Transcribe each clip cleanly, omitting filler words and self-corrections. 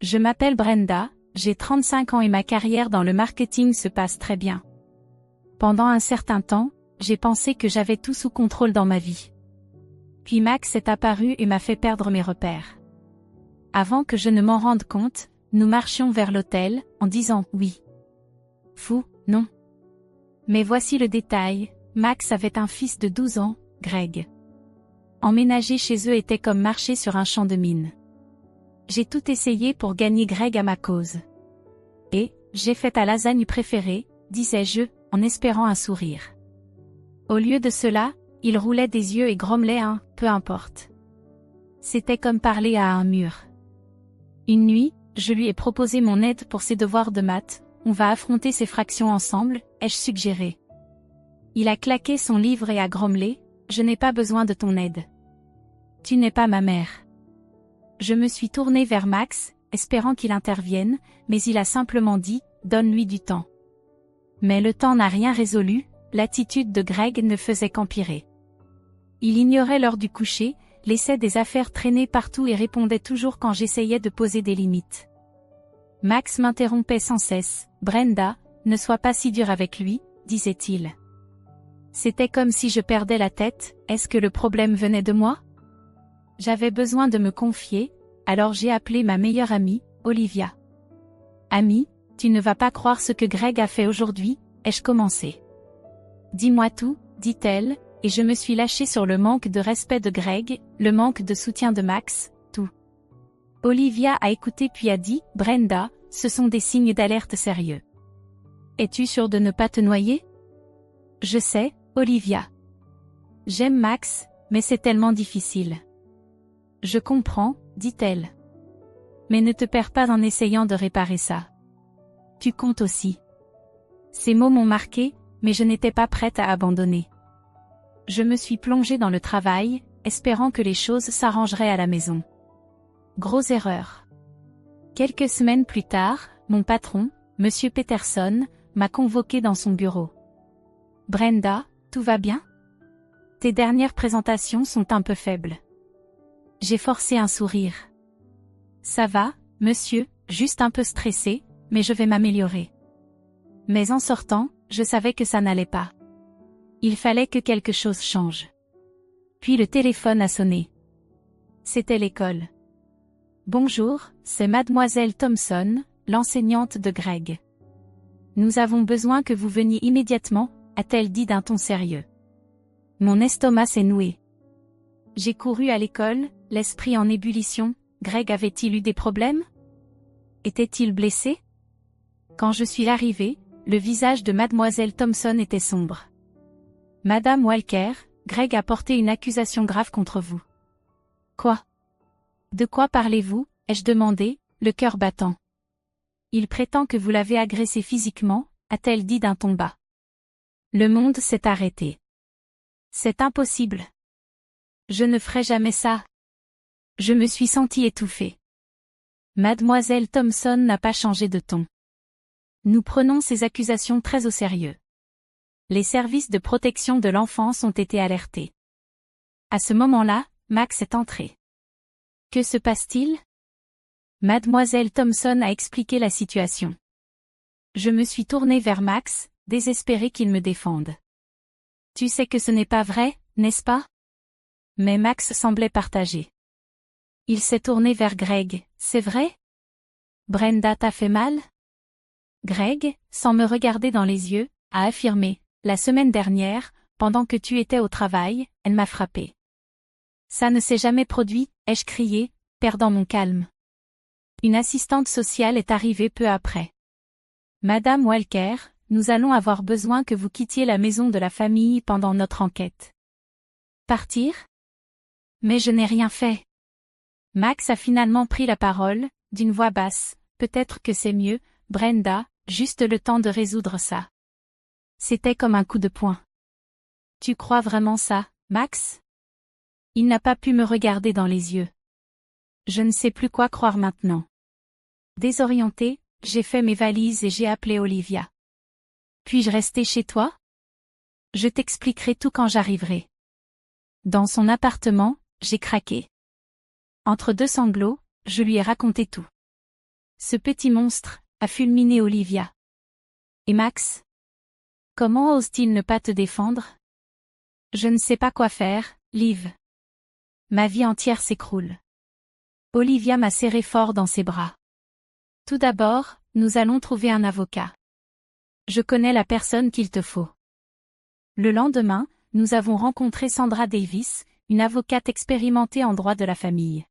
Je m'appelle Brenda, j'ai 35 ans et ma carrière dans le marketing se passe très bien. Pendant un certain temps, j'ai pensé que j'avais tout sous contrôle dans ma vie. Puis Max est apparu et m'a fait perdre mes repères. Avant que je ne m'en rende compte, nous marchions vers l'hôtel, en disant « oui ». Fou, non. Mais voici le détail, Max avait un fils de 12 ans, Greg. Emménager chez eux était comme marcher sur un champ de mines. J'ai tout essayé pour gagner Greg à ma cause. Et, j'ai fait ta lasagne préférée, disais-je, en espérant un sourire. Au lieu de cela, il roulait des yeux et grommelait un « peu importe ». C'était comme parler à un mur. Une nuit, je lui ai proposé mon aide pour ses devoirs de maths, on va affronter ces fractions ensemble, ai-je suggéré. Il a claqué son livre et a grommelé, je n'ai pas besoin de ton aide. Tu n'es pas ma mère. Je me suis tournée vers Max, espérant qu'il intervienne, mais il a simplement dit, donne-lui du temps. Mais le temps n'a rien résolu, l'attitude de Greg ne faisait qu'empirer. Il ignorait l'heure du coucher, laissait des affaires traîner partout et répondait toujours quand j'essayais de poser des limites. Max m'interrompait sans cesse, Brenda, ne sois pas si dure avec lui, disait-il. C'était comme si je perdais la tête, est-ce que le problème venait de moi? J'avais besoin de me confier, alors j'ai appelé ma meilleure amie, Olivia. Amie, tu ne vas pas croire ce que Greg a fait aujourd'hui, ai-je commencé. Dis-moi tout, dit-elle, et je me suis lâchée sur le manque de respect de Greg, le manque de soutien de Max, tout. Olivia a écouté puis a dit, Brenda, ce sont des signes d'alerte sérieux. Es-tu sûre de ne pas te noyer? Je sais, Olivia. J'aime Max, mais c'est tellement difficile. Je comprends, dit-elle. Mais ne te perds pas en essayant de réparer ça. Tu comptes aussi. Ces mots m'ont marqué, mais je n'étais pas prête à abandonner. Je me suis plongée dans le travail, espérant que les choses s'arrangeraient à la maison. Grosse erreur. Quelques semaines plus tard, mon patron, Monsieur Peterson, m'a convoqué dans son bureau. Brenda, tout va bien? Tes dernières présentations sont un peu faibles. J'ai forcé un sourire. Ça va, monsieur, juste un peu stressé, mais je vais m'améliorer. Mais en sortant, je savais que ça n'allait pas. Il fallait que quelque chose change. Puis le téléphone a sonné. C'était l'école. Bonjour, c'est mademoiselle Thompson, l'enseignante de Greg. Nous avons besoin que vous veniez immédiatement, a-t-elle dit d'un ton sérieux. Mon estomac s'est noué. J'ai couru à l'école, l'esprit en ébullition. Greg avait-il eu des problèmes? Était-il blessé? Quand je suis arrivée, le visage de mademoiselle Thompson était sombre. Madame Walker, Greg a porté une accusation grave contre vous. Quoi? De quoi parlez-vous? Ai-je demandé, le cœur battant. Il prétend que vous l'avez agressé physiquement, a-t-elle dit d'un ton bas. Le monde s'est arrêté. C'est impossible. Je ne ferai jamais ça. Je me suis sentie étouffée. Mademoiselle Thompson n'a pas changé de ton. Nous prenons ces accusations très au sérieux. Les services de protection de l'enfance ont été alertés. À ce moment-là, Max est entré. Que se passe-t-il? Mademoiselle Thompson a expliqué la situation. Je me suis tournée vers Max, désespérée qu'il me défende. Tu sais que ce n'est pas vrai, n'est-ce pas? Mais Max semblait partagé. Il s'est tourné vers Greg, c'est vrai? Brenda t'a fait mal? Greg, sans me regarder dans les yeux, a affirmé, la semaine dernière, pendant que tu étais au travail, elle m'a frappé. Ça ne s'est jamais produit, ai-je crié, perdant mon calme. Une assistante sociale est arrivée peu après. Madame Walker, nous allons avoir besoin que vous quittiez la maison de la famille pendant notre enquête. Partir? Mais je n'ai rien fait. Max a finalement pris la parole, d'une voix basse, peut-être que c'est mieux, Brenda, juste le temps de résoudre ça. C'était comme un coup de poing. Tu crois vraiment ça, Max? Il n'a pas pu me regarder dans les yeux. Je ne sais plus quoi croire maintenant. Désorientée, j'ai fait mes valises et j'ai appelé Olivia. Puis-je rester chez toi? Je t'expliquerai tout quand j'arriverai. Dans son appartement, j'ai craqué. Entre deux sanglots, je lui ai raconté tout. Ce petit monstre a fulminé Olivia. Et Max? Comment ose-t-il ne pas te défendre? Je ne sais pas quoi faire, Liv. Ma vie entière s'écroule. Olivia m'a serré fort dans ses bras. Tout d'abord, nous allons trouver un avocat. Je connais la personne qu'il te faut. Le lendemain, nous avons rencontré Sandra Davis, une avocate expérimentée en droit de la famille.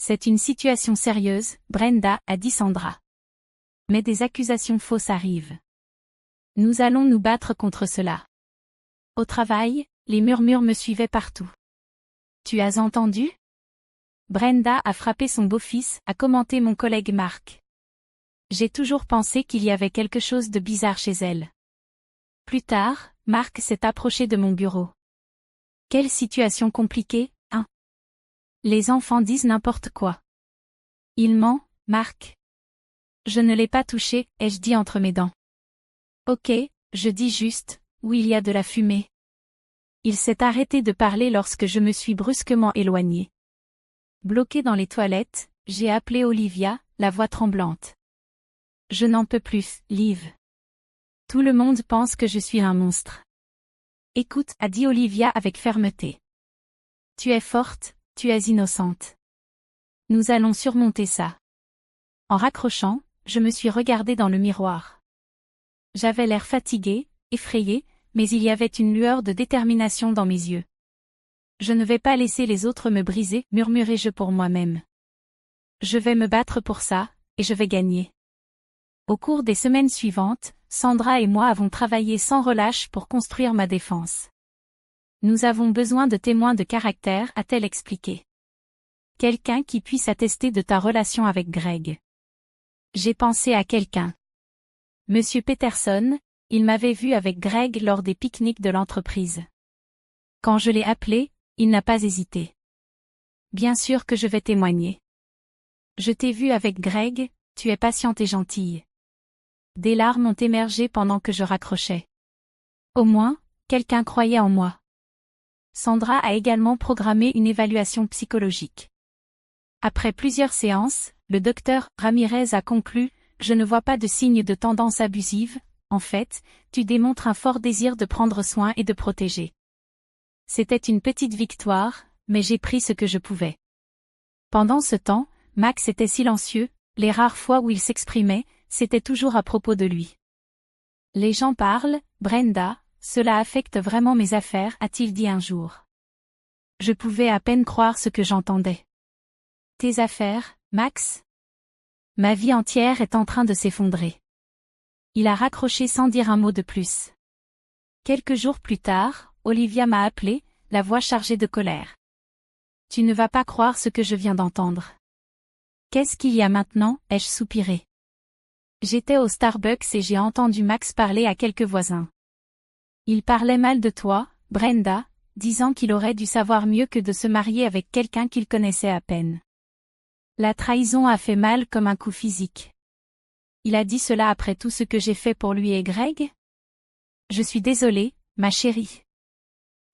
C'est une situation sérieuse, Brenda, a dit Sandra. Mais des accusations fausses arrivent. Nous allons nous battre contre cela. Au travail, les murmures me suivaient partout. Tu as entendu? Brenda a frappé son beau-fils, a commenté mon collègue Mark. J'ai toujours pensé qu'il y avait quelque chose de bizarre chez elle. Plus tard, Mark s'est approché de mon bureau. Quelle situation compliquée, hein? Les enfants disent n'importe quoi. Il ment, Mark. Je ne l'ai pas touché, ai-je dit entre mes dents. Ok, je dis juste, où il y a de la fumée. Il s'est arrêté de parler lorsque je me suis brusquement éloignée. Bloquée dans les toilettes, j'ai appelé Olivia, la voix tremblante. Je n'en peux plus, Liv. Tout le monde pense que je suis un monstre. Écoute, a dit Olivia avec fermeté. Tu es forte, tu es innocente. Nous allons surmonter ça. En raccrochant, je me suis regardée dans le miroir. J'avais l'air fatiguée, effrayée, mais il y avait une lueur de détermination dans mes yeux. Je ne vais pas laisser les autres me briser, murmurai-je pour moi-même. Je vais me battre pour ça, et je vais gagner. Au cours des semaines suivantes, Sandra et moi avons travaillé sans relâche pour construire ma défense. Nous avons besoin de témoins de caractère, a-t-elle expliqué. Quelqu'un qui puisse attester de ta relation avec Greg. J'ai pensé à quelqu'un. Monsieur Peterson, il m'avait vu avec Greg lors des pique-niques de l'entreprise. Quand je l'ai appelé, il n'a pas hésité. Bien sûr que je vais témoigner. Je t'ai vu avec Greg, tu es patiente et gentille. Des larmes ont émergé pendant que je raccrochais. Au moins, quelqu'un croyait en moi. Sandra a également programmé une évaluation psychologique. Après plusieurs séances, le docteur Ramirez a conclu, je ne vois pas de signe de tendance abusive, en fait, tu démontres un fort désir de prendre soin et de protéger. C'était une petite victoire, mais j'ai pris ce que je pouvais. Pendant ce temps, Max était silencieux, les rares fois où il s'exprimait, c'était toujours à propos de lui. Les gens parlent, Brenda, cela affecte vraiment mes affaires, a-t-il dit un jour. Je pouvais à peine croire ce que j'entendais. Tes affaires, Max? Ma vie entière est en train de s'effondrer. Il a raccroché sans dire un mot de plus. Quelques jours plus tard, Olivia m'a appelé, la voix chargée de colère. Tu ne vas pas croire ce que je viens d'entendre. Qu'est-ce qu'il y a maintenant, ai-je soupiré. J'étais au Starbucks et j'ai entendu Max parler à quelques voisins. Il parlait mal de toi, Brenda, disant qu'il aurait dû savoir mieux que de se marier avec quelqu'un qu'il connaissait à peine. La trahison a fait mal comme un coup physique. Il a dit cela après tout ce que j'ai fait pour lui et Greg? Je suis désolée, ma chérie.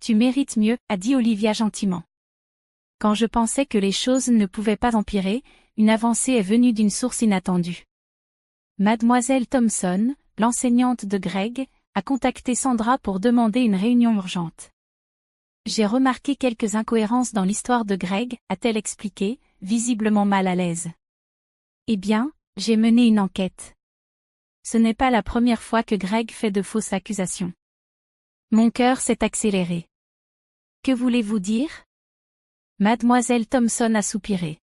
Tu mérites mieux, a dit Olivia gentiment. Quand je pensais que les choses ne pouvaient pas empirer, une avancée est venue d'une source inattendue. Mademoiselle Thompson, l'enseignante de Greg, a contacté Sandra pour demander une réunion urgente. J'ai remarqué quelques incohérences dans l'histoire de Greg, a-t-elle expliqué, visiblement mal à l'aise. Eh bien, j'ai mené une enquête. Ce n'est pas la première fois que Greg fait de fausses accusations. Mon cœur s'est accéléré. Que voulez-vous dire? Mademoiselle Thompson a soupiré.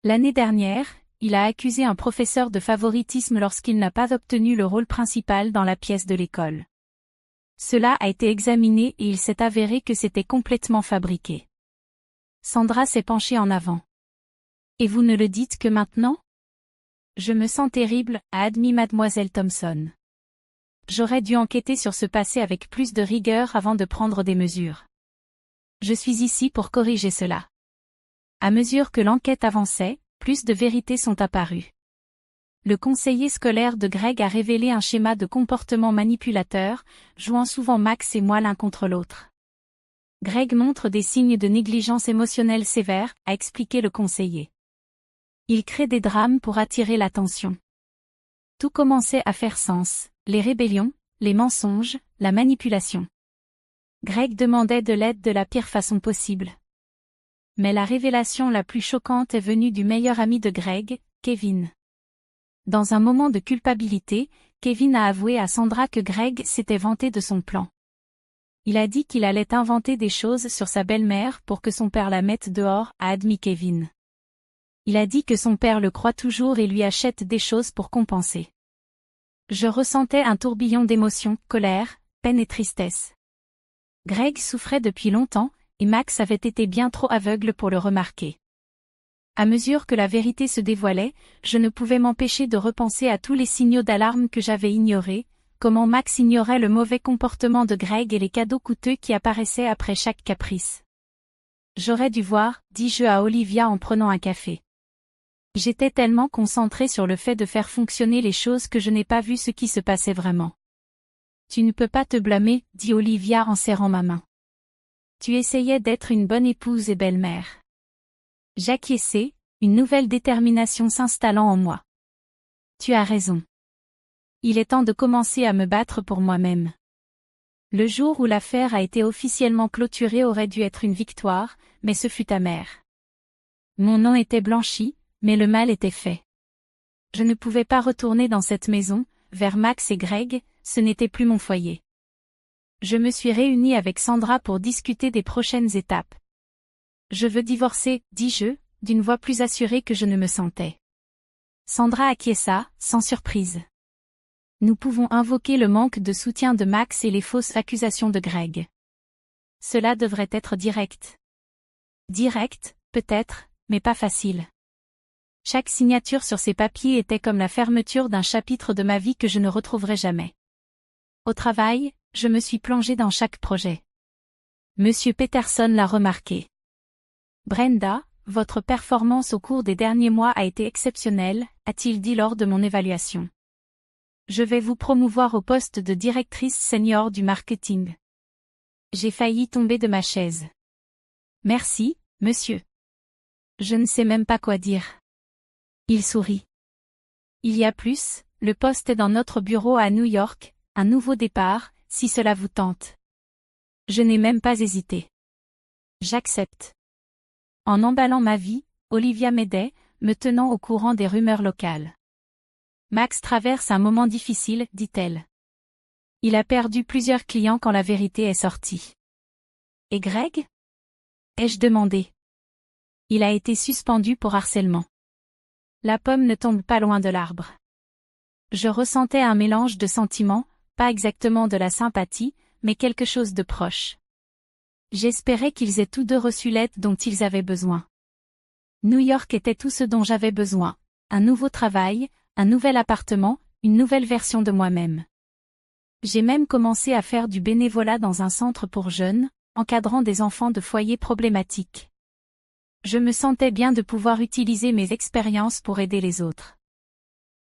L'année dernière, il a accusé un professeur de favoritisme lorsqu'il n'a pas obtenu le rôle principal dans la pièce de l'école. Cela a été examiné et il s'est avéré que c'était complètement fabriqué. Sandra s'est penchée en avant. Et vous ne le dites que maintenant? Je me sens terrible, a admis mademoiselle Thompson. J'aurais dû enquêter sur ce passé avec plus de rigueur avant de prendre des mesures. Je suis ici pour corriger cela. À mesure que l'enquête avançait, plus de vérités sont apparues. Le conseiller scolaire de Greg a révélé un schéma de comportement manipulateur, jouant souvent Max et moi l'un contre l'autre. Greg montre des signes de négligence émotionnelle sévère, a expliqué le conseiller. Il crée des drames pour attirer l'attention. Tout commençait à faire sens, les rébellions, les mensonges, la manipulation. Greg demandait de l'aide de la pire façon possible. Mais la révélation la plus choquante est venue du meilleur ami de Greg, Kevin. Dans un moment de culpabilité, Kevin a avoué à Sandra que Greg s'était vanté de son plan. Il a dit qu'il allait inventer des choses sur sa belle-mère pour que son père la mette dehors, a admis Kevin. Il a dit que son père le croit toujours et lui achète des choses pour compenser. Je ressentais un tourbillon d'émotions, colère, peine et tristesse. Greg souffrait depuis longtemps, et Max avait été bien trop aveugle pour le remarquer. À mesure que la vérité se dévoilait, je ne pouvais m'empêcher de repenser à tous les signaux d'alarme que j'avais ignorés, comment Max ignorait le mauvais comportement de Greg et les cadeaux coûteux qui apparaissaient après chaque caprice. J'aurais dû voir, dis-je à Olivia en prenant un café. J'étais tellement concentrée sur le fait de faire fonctionner les choses que je n'ai pas vu ce qui se passait vraiment. Tu ne peux pas te blâmer, dit Olivia en serrant ma main. Tu essayais d'être une bonne épouse et belle-mère. J'acquiesçai, une nouvelle détermination s'installant en moi. Tu as raison. Il est temps de commencer à me battre pour moi-même. Le jour où l'affaire a été officiellement clôturée aurait dû être une victoire, mais ce fut amer. Mon nom était blanchi, mais le mal était fait. Je ne pouvais pas retourner dans cette maison, vers Max et Greg, ce n'était plus mon foyer. Je me suis réunie avec Sandra pour discuter des prochaines étapes. Je veux divorcer, dis-je, d'une voix plus assurée que je ne me sentais. Sandra acquiesça, sans surprise. Nous pouvons invoquer le manque de soutien de Max et les fausses accusations de Greg. Cela devrait être direct. Direct, peut-être, mais pas facile. Chaque signature sur ces papiers était comme la fermeture d'un chapitre de ma vie que je ne retrouverai jamais. Au travail, je me suis plongée dans chaque projet. Monsieur Peterson l'a remarqué. Brenda, votre performance au cours des derniers mois a été exceptionnelle, a-t-il dit lors de mon évaluation. Je vais vous promouvoir au poste de directrice senior du marketing. J'ai failli tomber de ma chaise. Merci, monsieur. Je ne sais même pas quoi dire. Il sourit. Il y a plus, le poste est dans notre bureau à New York, un nouveau départ, si cela vous tente. Je n'ai même pas hésité. J'accepte. En emballant ma vie, Olivia m'aidait, me tenant au courant des rumeurs locales. Max traverse un moment difficile, dit-elle. Il a perdu plusieurs clients quand la vérité est sortie. Et Greg? Ai-je demandé. Il a été suspendu pour harcèlement. La pomme ne tombe pas loin de l'arbre. Je ressentais un mélange de sentiments, pas exactement de la sympathie, mais quelque chose de proche. J'espérais qu'ils aient tous deux reçu l'aide dont ils avaient besoin. New York était tout ce dont j'avais besoin. Un nouveau travail, un nouvel appartement, une nouvelle version de moi-même. J'ai même commencé à faire du bénévolat dans un centre pour jeunes, encadrant des enfants de foyers problématiques. Je me sentais bien de pouvoir utiliser mes expériences pour aider les autres.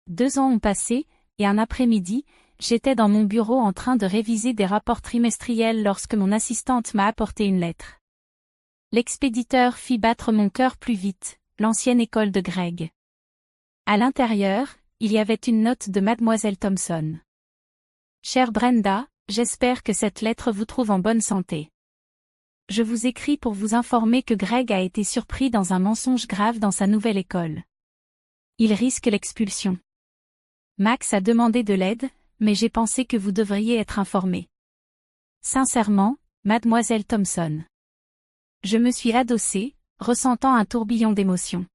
2 ans ont passé, et un après-midi, j'étais dans mon bureau en train de réviser des rapports trimestriels lorsque mon assistante m'a apporté une lettre. L'expéditeur fit battre mon cœur plus vite, l'ancienne école de Greg. À l'intérieur, il y avait une note de Mademoiselle Thompson. Chère Brenda, j'espère que cette lettre vous trouve en bonne santé. Je vous écris pour vous informer que Greg a été surpris dans un mensonge grave dans sa nouvelle école. Il risque l'expulsion. Max a demandé de l'aide, mais j'ai pensé que vous devriez être informé. Sincèrement, Mademoiselle Thompson. Je me suis adossée, ressentant un tourbillon d'émotions.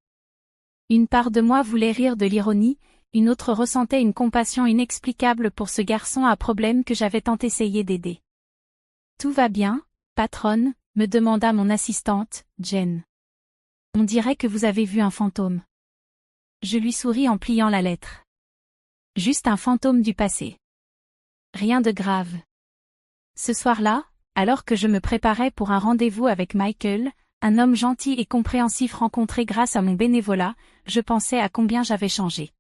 Une part de moi voulait rire de l'ironie, une autre ressentait une compassion inexplicable pour ce garçon à problème que j'avais tant essayé d'aider. Tout va bien, patronne, me demanda mon assistante, Jen. On dirait que vous avez vu un fantôme. Je lui souris en pliant la lettre. Juste un fantôme du passé. Rien de grave. Ce soir-là, alors que je me préparais pour un rendez-vous avec Michael, un homme gentil et compréhensif rencontré grâce à mon bénévolat, je pensais à combien j'avais changé.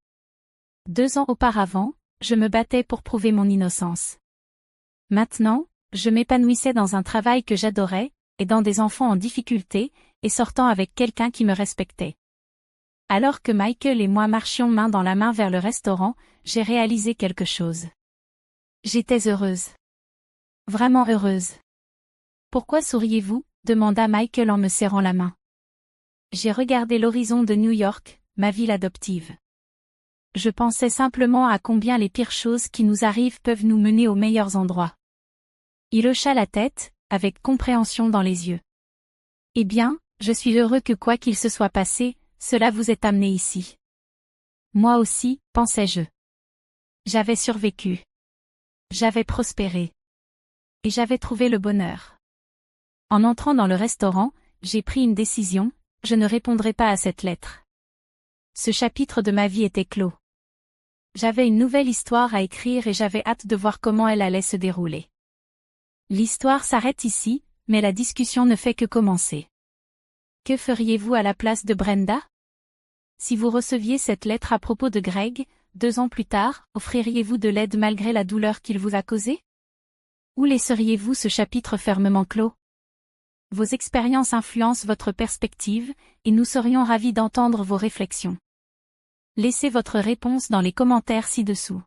2 ans auparavant, je me battais pour prouver mon innocence. Maintenant, je m'épanouissais dans un travail que j'adorais, aidant des enfants en difficulté, et sortant avec quelqu'un qui me respectait. Alors que Michael et moi marchions main dans la main vers le restaurant, j'ai réalisé quelque chose. J'étais heureuse. Vraiment heureuse. Pourquoi souriez-vous? Demanda Michael en me serrant la main. J'ai regardé l'horizon de New York, ma ville adoptive. Je pensais simplement à combien les pires choses qui nous arrivent peuvent nous mener aux meilleurs endroits. Il hocha la tête, avec compréhension dans les yeux. Eh bien, je suis heureux que quoi qu'il se soit passé, cela vous ait amené ici. Moi aussi, pensais-je. J'avais survécu. J'avais prospéré. Et j'avais trouvé le bonheur. En entrant dans le restaurant, j'ai pris une décision, je ne répondrai pas à cette lettre. Ce chapitre de ma vie était clos. J'avais une nouvelle histoire à écrire et j'avais hâte de voir comment elle allait se dérouler. L'histoire s'arrête ici, mais la discussion ne fait que commencer. Que feriez-vous à la place de Brenda? Si vous receviez cette lettre à propos de Greg, 2 ans plus tard, offririez-vous de l'aide malgré la douleur qu'il vous a causée? Ou laisseriez-vous ce chapitre fermement clos? Vos expériences influencent votre perspective, et nous serions ravis d'entendre vos réflexions. Laissez votre réponse dans les commentaires ci-dessous.